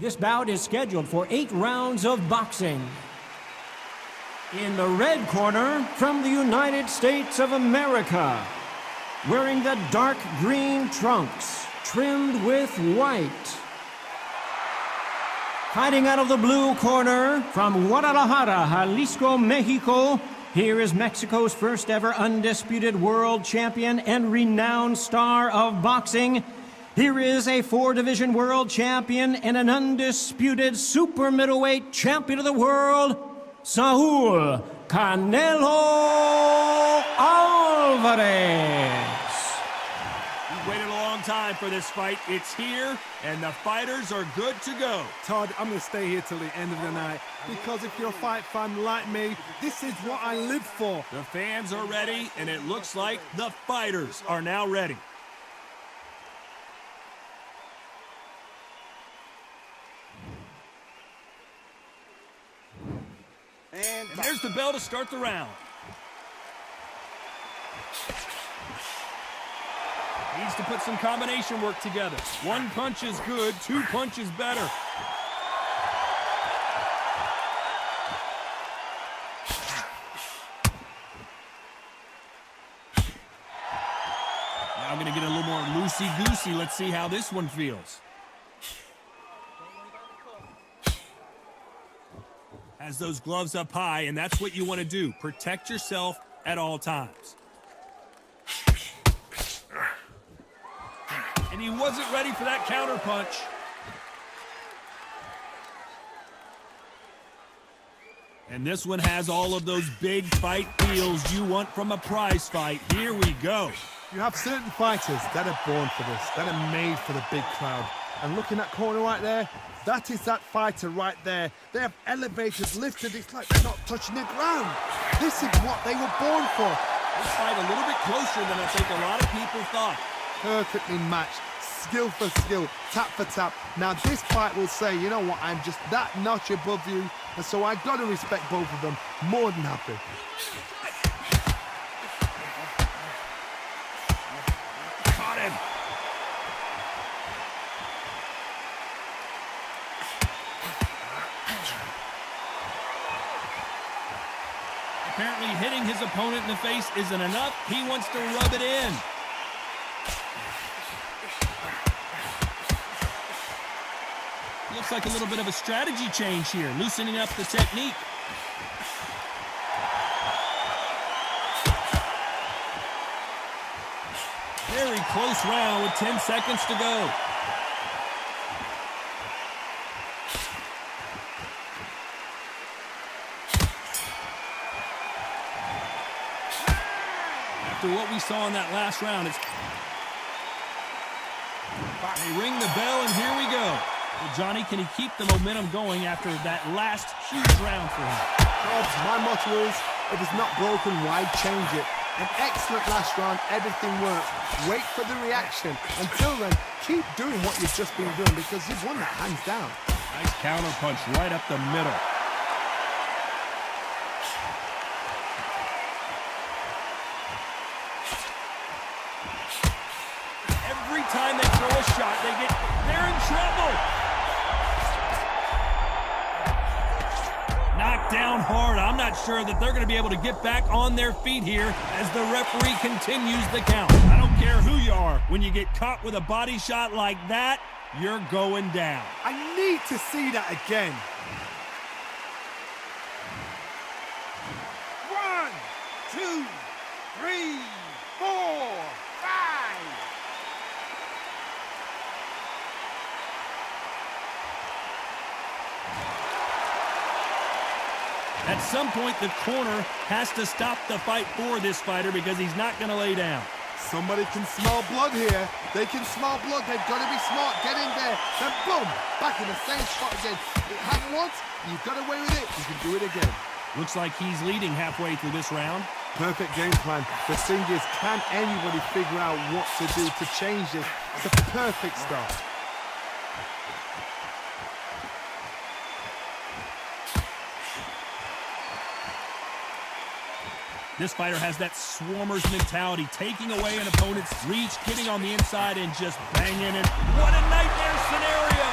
This bout is scheduled for 8 rounds of boxing. In the red corner, from the United States of America, wearing the dark green trunks, trimmed with white. Fighting out of the blue corner, from Guadalajara, Jalisco, Mexico, here is Mexico's first ever undisputed world champion and renowned star of boxing. Here is a 4-division world champion and an undisputed super middleweight champion of the world, Saul Canelo Alvarez. We've waited a long time for this fight. It's here, and the fighters are good to go. Todd, I'm going to stay here till the end of the night, because if you're a fight fan like me, this is what I live for. The fans are ready, and it looks like the fighters are now ready. And there's the bell to start the round. Needs to put some combination work together. 1 punch is good, 2 punches better. Now I'm going to get a little more loosey-goosey. Let's see how this one feels. Has those gloves up high, and that's what you want to do. Protect yourself at all times. And he wasn't ready for that counter punch. And this one has all of those big fight feels you want from a prize fight. Here we go. You have certain fighters that are born for this, that are made for the big crowd. And looking at corner right there, that is that fighter right there. They have elevated, lifted, it's like they're not touching the ground. This is what they were born for. This fight a little bit closer than I think a lot of people thought. Perfectly matched, skill for skill, tap for tap. Now this fight will say, you know what, I'm just that notch above you, and so I've got to respect both of them. More than happy. Caught him. Apparently hitting his opponent in the face isn't enough. He wants to rub it in. Looks like a little bit of a strategy change here, loosening up the technique. Very close round with 10 seconds to go. After what we saw in that last round, they ring the bell, and here we go. Well, Johnny, can he keep the momentum going after that last huge round for him? My motto is, if it's not broken, why change it? An excellent last round, everything worked. Wait for the reaction. Until then, keep doing what you've just been doing, because you've won that hands down. Nice counter punch right up the middle. Every time they throw a shot, they're in trouble. Knocked down hard. I'm not sure that they're going to be able to get back on their feet here as the referee continues the count. I don't care who you are. When you get caught with a body shot like that, you're going down. I need to see that again. 1, 2, 3, 4, 5. At some point, the corner has to stop the fight for this fighter because he's not going to lay down. Somebody can smell blood here. They can smell blood. They've got to be smart. Get in there. Then boom, back in the same spot again. It happened once. You've got away with it. You can do it again. Looks like he's leading halfway through this round. Perfect game plan. The thing is, can anybody figure out what to do to change this? It's a perfect start. This fighter has that swarmer's mentality, taking away an opponent's reach, getting on the inside and just banging it. What a nightmare scenario!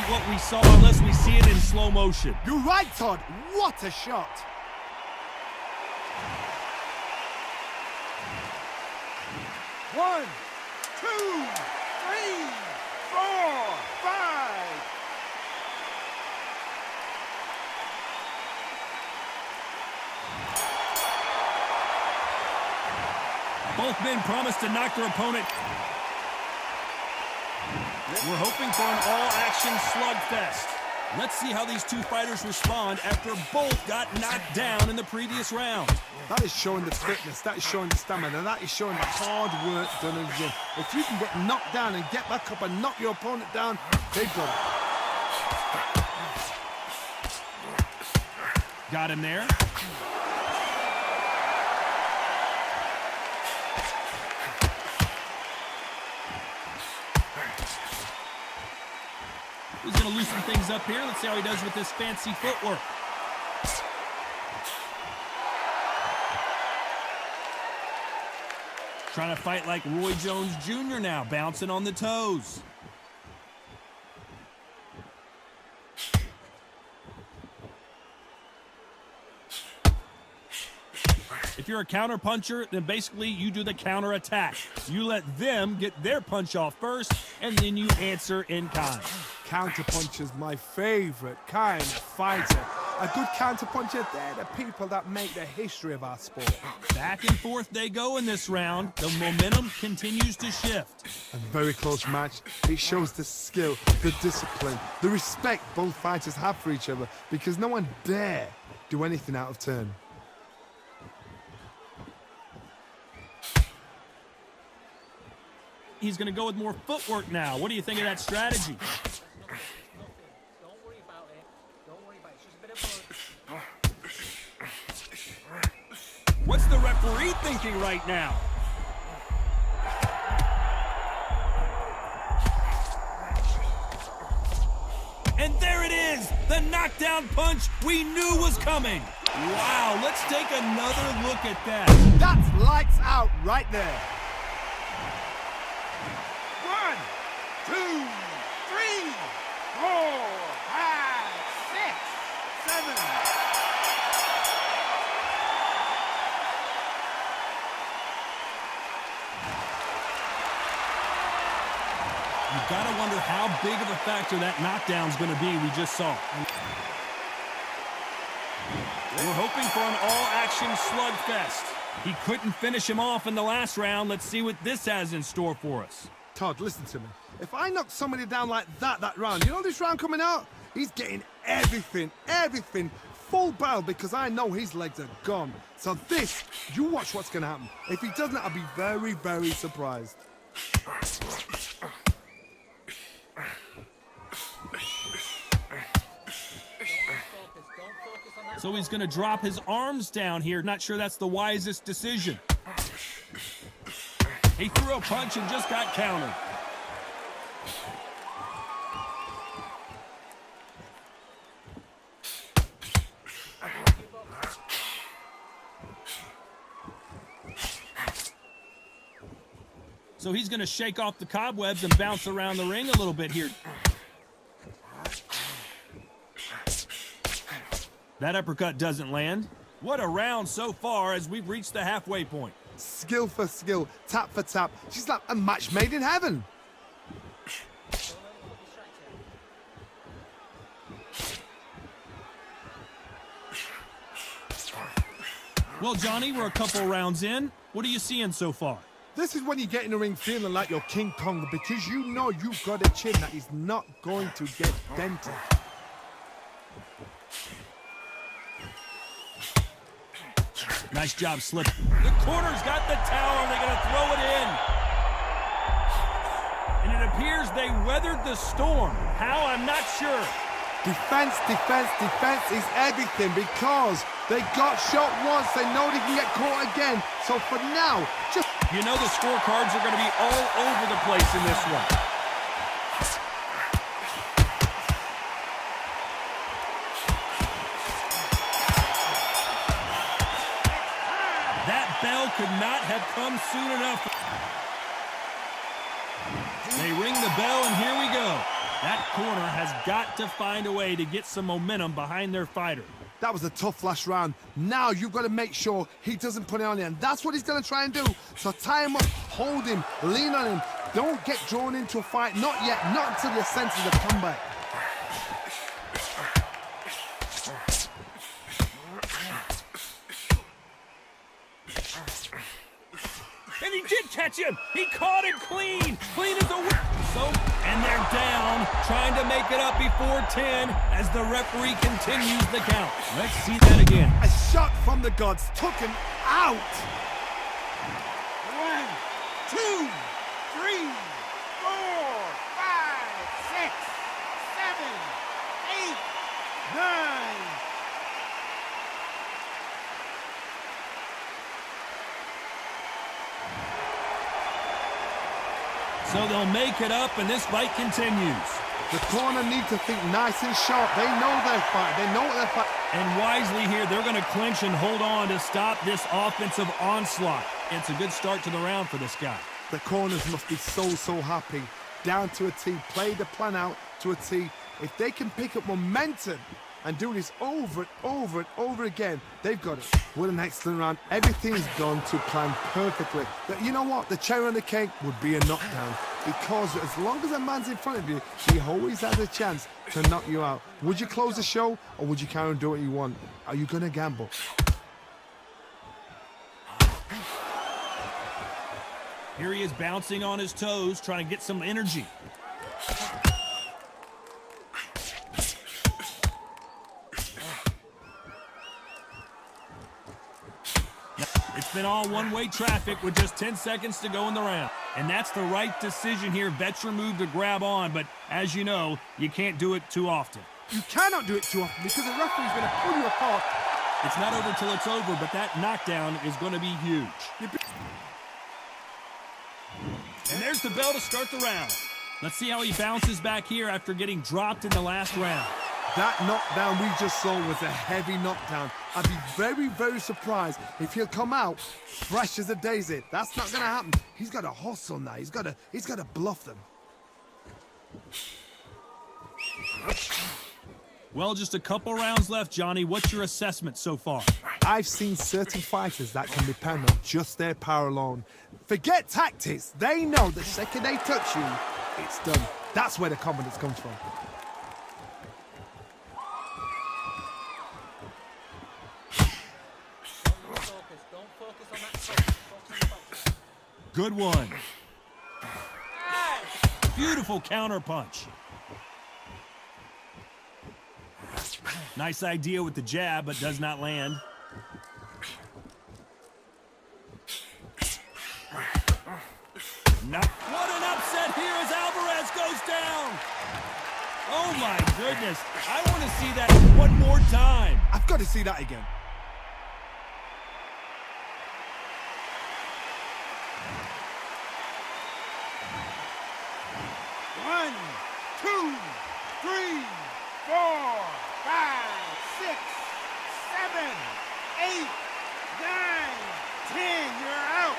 replicate what we saw unless we see it in slow motion. You're right, Todd. What a shot. One, two, three, four, five. Both men promised to knock their opponent. We're hoping for an all-action slugfest. Let's see how these two fighters respond after both got knocked down in the previous round. That is showing the fitness, that is showing the stamina, that is showing the hard work done in the gym. If you can get knocked down and get back up and knock your opponent down, they've done it. Got him there. He's going to loosen things up here. Let's see how he does with this fancy footwork. Trying to fight like Roy Jones Jr. now, bouncing on the toes. If you're a counter puncher, then basically you do the counter attack. You let them get their punch off first, and then you answer in kind. Counter puncher's my favorite kind of fighter. A good counter puncher, they're the people that make the history of our sport. Back and forth they go in this round. The momentum continues to shift. A very close match. It shows the skill, the discipline, the respect both fighters have for each other, because no one dare do anything out of turn. He's going to go with more footwork now. What do you think of that strategy? Don't worry about it. Don't worry about it. It's just a bit of What's the referee thinking right now? And there it is, the knockdown punch we knew was coming. Wow, let's take another look at that. That's lights out right there. 1, 2, 3, 4, 5, 6, 7. You've got to wonder how big of a factor that knockdown's going to be we just saw. We're hoping for an all-action slugfest. He couldn't finish him off in the last round. Let's see what this has in store for us. Todd, listen to me. If I knock somebody down like that round, you know this round coming out? He's getting everything, full barrel, because I know his legs are gone. So this, you watch what's going to happen. If he doesn't, I'll be very, very surprised. So he's going to drop his arms down here. Not sure that's the wisest decision. He threw a punch and just got countered. So he's going to shake off the cobwebs and bounce around the ring a little bit here. That uppercut doesn't land. What a round so far as we've reached the halfway point. Skill for skill, tap for tap. She's like a match made in heaven. Well, Johnny, we're a couple rounds in. What are you seeing so far? This is when you get in the ring feeling like you're King Kong, because you know you've got a chin that is not going to get dented. Nice job slipping. The corner's got the tower. They're going to throw it in. And it appears they weathered the storm. How? I'm not sure. Defense, defense, defense is everything, because they got shot once. They know they can get caught again. So for now, just... You know the scorecards are going to be all over the place in this one. That bell could not have come soon enough. They ring the bell, and here we go. That corner has got to find a way to get some momentum behind their fighter. That was a tough last round. Now you've got to make sure he doesn't put it on you, and that's what he's going to try and do. So tie him up, hold him, lean on him. Don't get drawn into a fight. Not yet, not until your senses have come back. And he did catch him. He caught him clean. Clean as a whip. And they're down, trying to make it up before 10 as the referee continues the count. Let's see that again. A shot from the gods took him out. 1, 2, 3, 4, 5, 6, 7, 8, 9. So they'll make it up, and this fight continues. The corner need to think nice and sharp. They know their fight. They know what they're fighting. And wisely here, they're going to clinch and hold on to stop this offensive onslaught. It's a good start to the round for this guy. The corners must be so happy. Down to a T. Play the plan out to a T. If they can pick up momentum and do this over and over and over again, they've got it. What an excellent round. Everything's gone to plan perfectly. But you know what? The cherry on the cake would be a knockdown, because as long as a man's in front of you, he always has a chance to knock you out. Would you close the show, or would you carry on doing what you want? Are you going to gamble? Here he is bouncing on his toes, trying to get some energy. It's been all one-way traffic with just 10 seconds to go in the round. And that's the right decision here. Veteran move to grab on, but as you know, you can't do it too often. You cannot do it too often, because the referee's going to pull you apart. It's not over till it's over, but that knockdown is going to be huge. And there's the bell to start the round. Let's see how he bounces back here after getting dropped in the last round. That knockdown we just saw was a heavy knockdown. I'd be very surprised if he'll come out fresh as a daisy. That's not going to happen. He's got to hustle now. He's got to bluff them. Well, just a couple rounds left, Johnny. What's your assessment so far? I've seen certain fighters that can depend on just their power alone. Forget tactics. They know the second they touch you, it's done. That's where the confidence comes from. Don't focus on that. Focus on the box. Good one. Beautiful counter punch. Nice idea with the jab, but does not land. What an upset here as Alvarez goes down. Oh my goodness. I want to see that one more time. I've got to see that again. One, 2, 3, 4, 5, 6, 7, 8, 9, 10. You're out.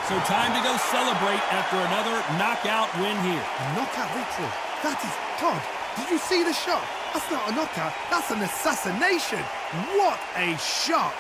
So time to go celebrate after another knockout win here. A knockout victory. That is God. Did you see the shot? That's not a knockout. That's an assassination. What a shot.